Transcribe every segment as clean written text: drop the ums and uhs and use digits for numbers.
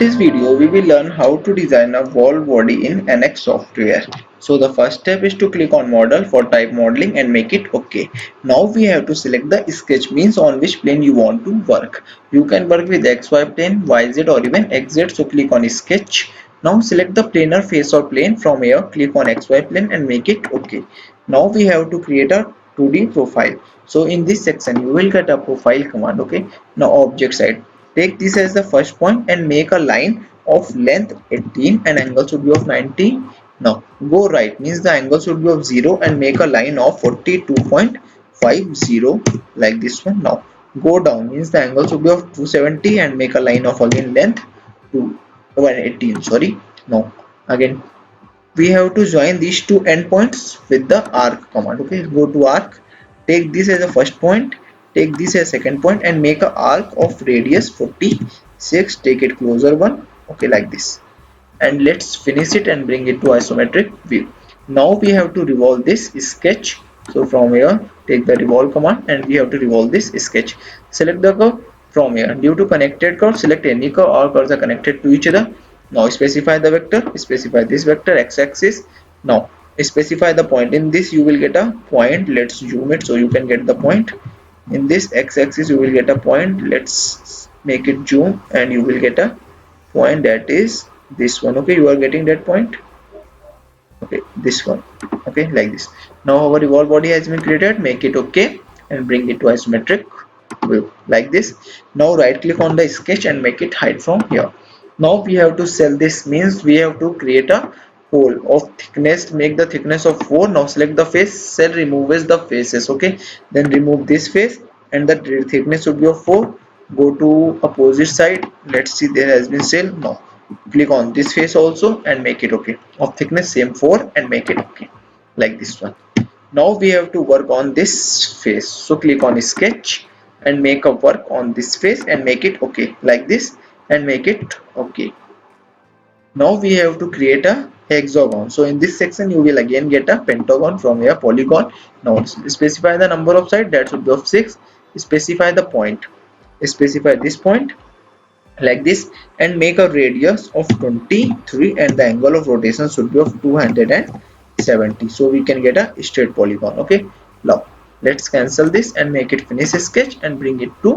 this video, we will learn how to design a wall body in NX software. So the first step is to click on model for type modeling and make it OK. Now we have to select the sketch, means on which plane you want to work. You can work with XY plane, YZ or even XZ. So click on sketch. Now select the planar face or plane. From here click on XY plane and make it OK. Now we have to create a 2D profile. So in this section you will get a profile command. Okay. Now object side. Take this as the first point and make a line of length 18 and angle should be of 90. Now go right, means the angle should be of 0 and make a line of 42.50 like this one. Now go down, means the angle should be of 270 and make a line of again length to 118. Sorry. Now again we have to join these two endpoints with the arc command. Okay, go to arc, take this as a first point, take this as second point and make a arc of radius 46. Take it closer one. Okay, like this, and let's finish it and bring it to isometric view. Now we have to revolve this sketch. So from here take the revolve command and we have to revolve this sketch. Select the curve. From here, due to connected curve, select any curve. All curves are connected to each other. Now specify the vector, specify this vector x-axis. Now specify the point. In this you will get a point. Let's zoom it so you can get the point. In this x-axis you will get a point. Let's make it zoom and you will get a point, that is this one. Okay, you are getting that point. Okay, this one. Okay, like this. Now our revolve body has been created. Make it okay and bring it to isometric view like this. Now right click on the sketch and make it hide from here. Now we have to cell this, means we have to create a hole of thickness. Make the thickness of 4. Now select the face, cell removes the faces. Okay, then remove this face and the thickness should be of 4. Go to opposite side. Let's see, there has been cell. Now click on this face also and make it okay. Of thickness same 4 and make it okay like this one. Now we have to work on this face. So click on sketch and make a work on this face and make it okay like this and make it okay. Now we have to create a hexagon. So in this section you will again get a pentagon. From here polygon. Now specify the number of sides, that should be of 6. Specify the point, specify this point like this and make a radius of 23 and the angle of rotation should be of 270. So we can get a straight polygon. Okay, now let's cancel this and make it finish sketch and bring it to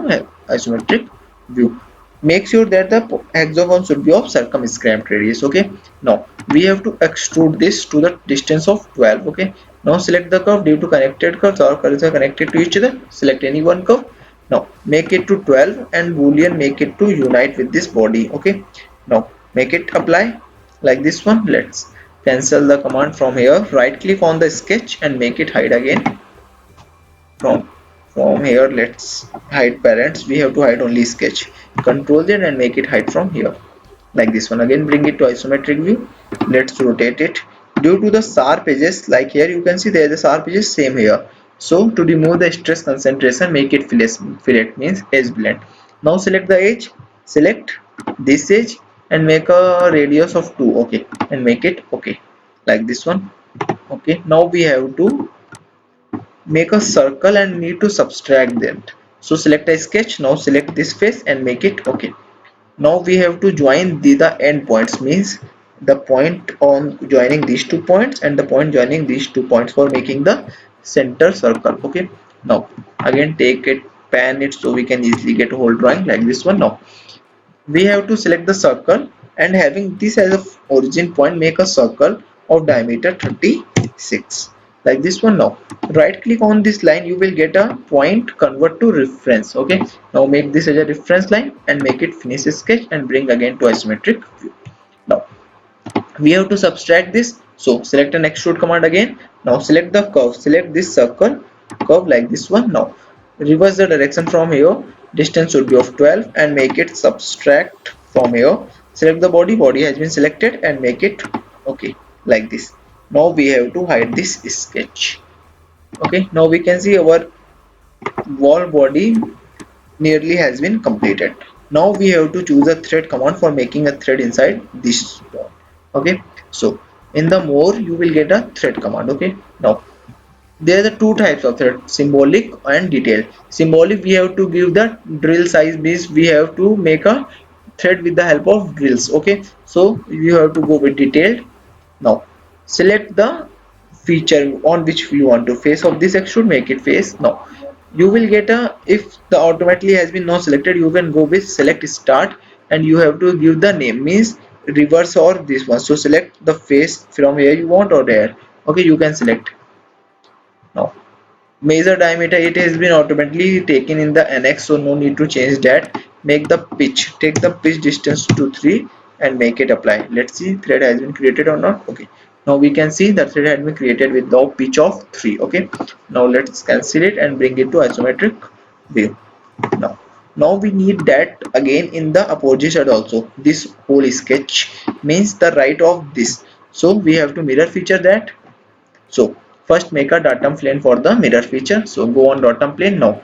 isometric view. Make sure that the hexagon should be of circumscribed radius. Okay, now we have to extrude this to the distance of 12. Okay, now select the curve. Due to connected curves, all curves are connected to each other. Select any one curve. Now make it to 12 and boolean make it to unite with this body. Okay, now make it apply like this one. Let's cancel the command. From here right click on the sketch and make it hide again. From here let's hide parents. We have to hide only sketch. Control Z and make it hide from here like this one. Again bring it to isometric view. Let's rotate it. Due to the sharp edges, like here you can see there the sharp edges, same here. So to remove the stress concentration, make it fillet means edge blend. Now select the edge, select this edge and make a radius of 2. Okay, and make it okay like this one. Okay, now we have to make a circle and need to subtract that. So select a sketch. Now select this face and make it okay. Now we have to join the end points, means the point on joining these 2 points and the point joining these 2 points for making the center circle. Okay, now again take it, pan it so we can easily get a whole drawing like this one. Now we have to select the circle and having this as a origin point, make a circle of diameter 36 like this one. Now right click on this line, you will get a point, convert to reference. Okay, now make this as a reference line and make it finish sketch and bring again to isometric view. Now we have to subtract this, so select an extrude command again. Now select the curve, select this circle curve like this one. Now reverse the direction. From here distance should be of 12 and make it subtract from here. Select the body, body has been selected and make it okay like this. Now we have to hide this sketch. Okay, now we can see our wall body nearly has been completed. Now we have to choose a thread command for making a thread inside this point. Okay, so in the more you will get a thread command. Okay, now there are 2 types of thread, symbolic and detailed. Symbolic, we have to give the drill size, means we have to make a thread with the help of drills. Okay, so you have to go with detailed. Now select the feature on which you want to face of this extrude, make it face. Now you will get a, if the automatically has been not selected, you can go with select start and you have to give the name, means reverse or this one. So select the face from here you want or there. Okay, you can select. Now measure diameter, it has been automatically taken in the annex, so no need to change that. Make the pitch, take the pitch distance to 3 and make it apply. Let's see thread has been created or not. Okay, now we can see that thread had been created with the pitch of 3. Okay, now let's cancel it and bring it to isometric view. Now we need that again in the opposite side also. This whole sketch means the right of this, so we have to mirror feature that. So first make a datum plane for the mirror feature. So go on datum plane. Now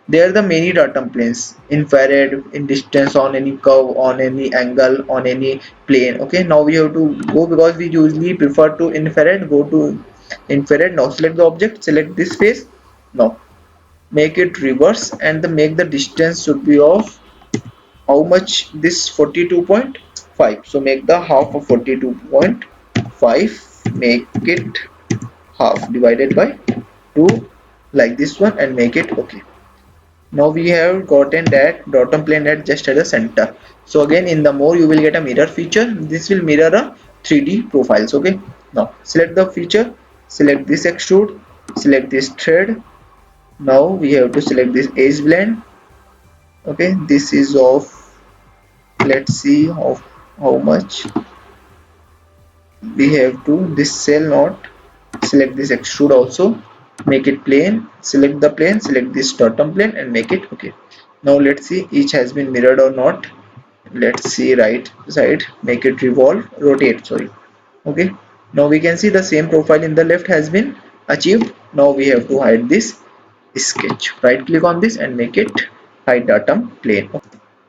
there are the many datum planes: infrared, in distance, on any curve, on any angle, on any plane. Okay, now we have to go, because we usually prefer to infrared, go to infrared. Now select the object, select this face. Now make it reverse and the make the distance should be of how much, this 42.5. so make the half of 42.5, make it half divided by 2 like this one and make it okay. Now we have gotten that datum plane at just at the center. So again in the more you will get a mirror feature. This will mirror a 3D profiles. Okay, now select the feature, select this extrude, select this thread. Now we have to select this edge blend. Okay, this is of, let's see how much we have to, this cell not. Select this extrude also, make it plane, select the plane, select this datum plane and make it okay. Now let's see each has been mirrored or not. Let's see right side, make it revolve, rotate, sorry. Okay, now we can see the same profile in the left has been achieved. Now we have to hide this sketch. Right click on this and make it hide datum plane.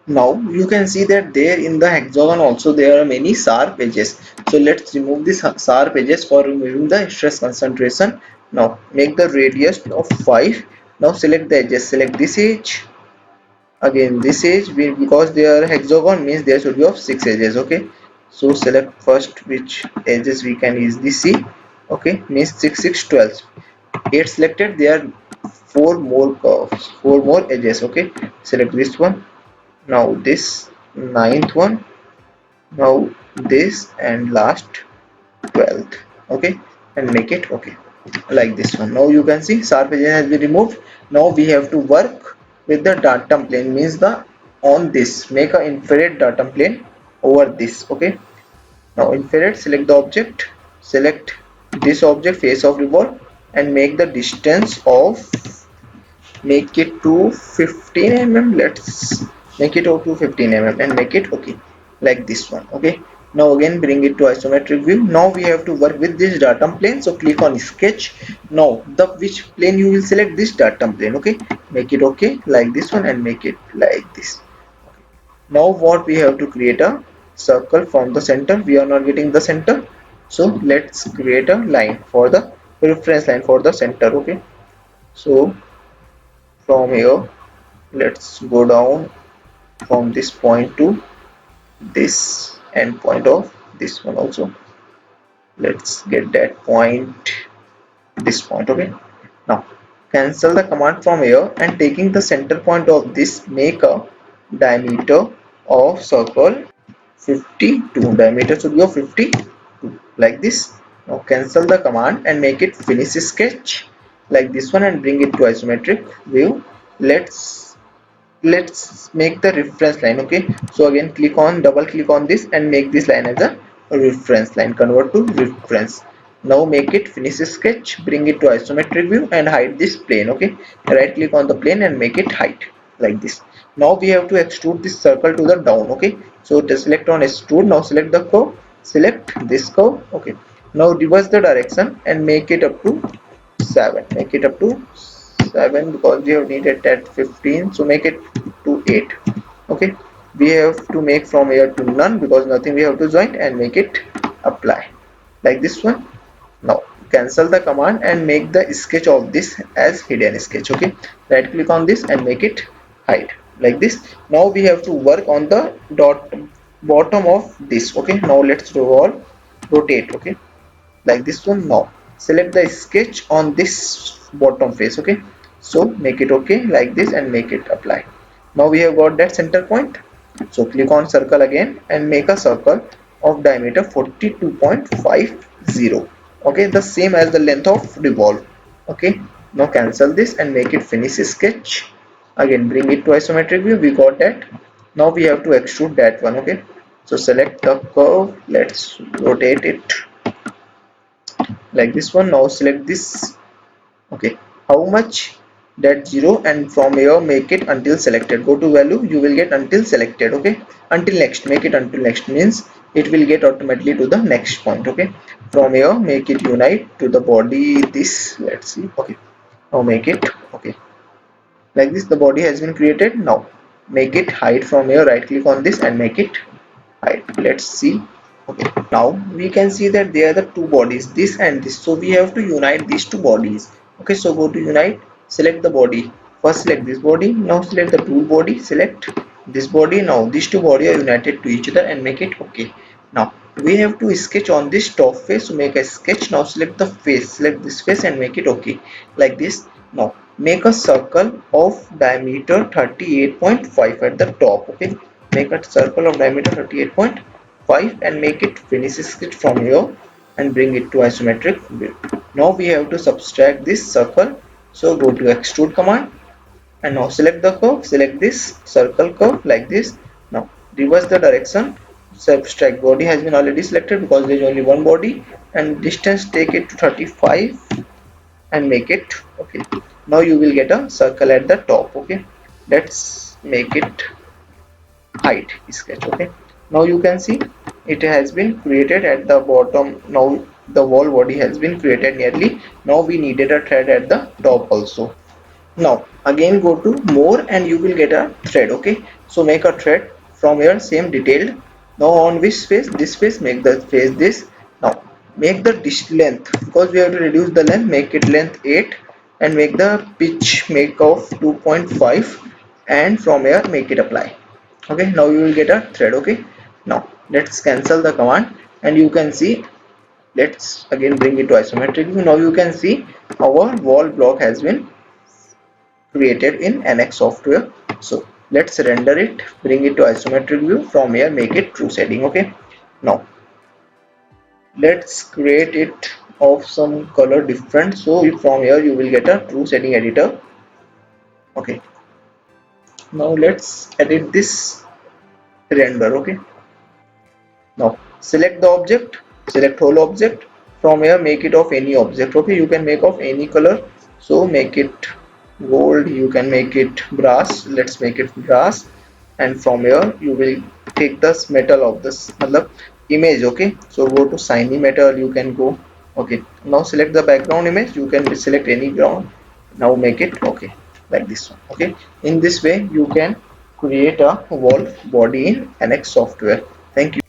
Now you can see that there in the hexagon also there are many sharp edges. So let's remove this sharp edges for removing the stress concentration. Now make the radius of 5. Now select the edges, select this edge, again this edge, because they are hexagon means there should be of 6 edges. Okay, so select first which edges we can easily see. Okay, means 6 6 12, 8 selected, there are 4 more curves, 4 more edges. Okay, select this one, now this ninth one, now this, and last 12th. Okay, and make it okay like this one. Now you can see sharp edge has been removed. Now we have to work with the datum plane, means the on this, make a infrared datum plane over this. Okay, now infrared, select the object, select this object face of revolve and make the distance of, make it to 15 mm. Let's make it to 15 mm and make it okay like this one. Okay, now again bring it to isometric view. Now we have to work with this datum plane, so click on sketch. Now the which plane you will select, this datum plane. Okay, make it okay like this one and make it like this. Now what we have to create a circle from the center. We are not getting the center, so let's create a line for the reference line for the center. Okay, so from here let's go down from this point to this end point of this one also. Let's get that point, this point. Okay, now cancel the command from here and taking the center point of this, make a diameter of circle 52. Diameter should be of 52 like this. Now cancel the command and make it finish sketch like this one and bring it to isometric view. Let's make the reference line. Okay, so again click on, double click on this and make this line as a reference line, convert to reference. Now make it finish sketch, bring it to isometric view and hide this plane. Okay, right click on the plane and make it hide like this. Now we have to extrude this circle to the down. Okay, so just select on extrude. Now select the curve, select this curve. Okay, now reverse the direction and make it up to 7, make it up to 7 because we have needed that 15, so make it to 8. Okay, we have to make from here to none because nothing we have to join and make it apply like this one. Now cancel the command and make the sketch of this as hidden sketch. Okay, right click on this and make it hide like this. Now we have to work on the dot bottom of this. Okay, now let's rotate. Okay, like this one. Now select the sketch on this bottom face. Okay, so make it okay like this and make it apply. Now we have got that center point, so click on circle again and make a circle of diameter 42.50. okay, the same as the length of revolve. Okay, now cancel this and make it finish sketch. Again bring it to isometric view. We got that. Now we have to extrude that one. Okay, so select the curve, let's rotate it like this one. Now select this. Okay, how much, that 0, and from here make it until selected. Go to value, you will get until selected. Okay, until next, make it until next means it will get automatically to the next point. Okay, from here make it unite to the body this, let's see. Okay, now make it okay like this. The body has been created. Now make it hide. From here right click on this and make it hide. Let's see. Okay, now we can see that there are the two bodies, this and this, so we have to unite these two bodies. Okay, so go to unite, select the body. First select this body, now select the tool body, select this body. Now these two bodies are united to each other and make it okay. Now we have to sketch on this top face, so make a sketch. Now select the face, select this face and make it okay like this. Now make a circle of diameter 38.5 at the top. Okay, make a circle of diameter 38.5 and make it finish sketch from here and bring it to isometric view. Now we have to subtract this circle, so go to extrude command and now select the curve, select this circle curve like this. Now reverse the direction, subtract. Body has been already selected because there is only one body, and distance take it to 35 and make it okay. Now you will get a circle at the top. Okay, let's make it height sketch. Okay, now you can see it has been created at the bottom. Now the wall body has been created nearly. Now we needed a thread at the top also. Now again go to more and you will get a thread. Okay, so make a thread from here, same detailed. Now on which face, this face, make the face this. Now make the dish length, because we have to reduce the length, make it length 8 and make the pitch make of 2.5 and from here make it apply. Okay, now you will get a thread. Okay, now let's cancel the command and you can see, let's again bring it to isometric view. Now you can see our wall block has been created in NX software. So let's render it, bring it to isometric view. From here make it true setting. Okay, now let's create it of some color different, so from here you will get a true setting editor. Okay, now let's edit this render. Okay, now select the object, select whole object. From here make it of any object. Okay, you can make of any color, so make it gold, you can make it brass, let's make it brass. And from here you will take this metal of this image. Okay, so go to shiny metal, you can go. Okay, now select the background image, you can select any ground. Now make it okay like this one. Okay, in this way you can create a wall body in NX software. Thank you.